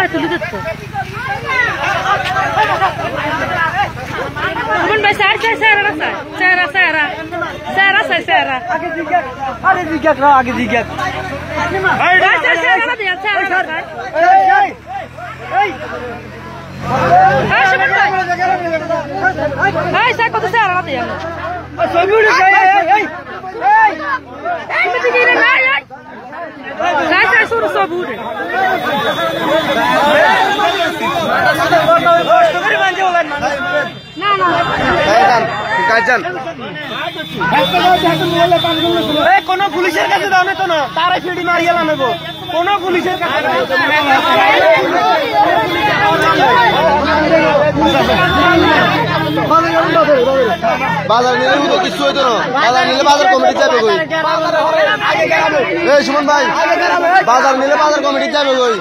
তুলে দিচ্ছে আগে জিজ্ঞাসা কত স্যার শুরু সব উঠে কোন পুলিশের কাছে দাও না তো না তারাই ফিল্ডি মারিয়ে নেবো কোন পুলিশের কাছে বাজার নিলে কিছু হইতো না বাজার নিলে বাজার কমিটি যাবে কই এই সুমন ভাই বাজার নিলে বাজার কমিটি যাবে কই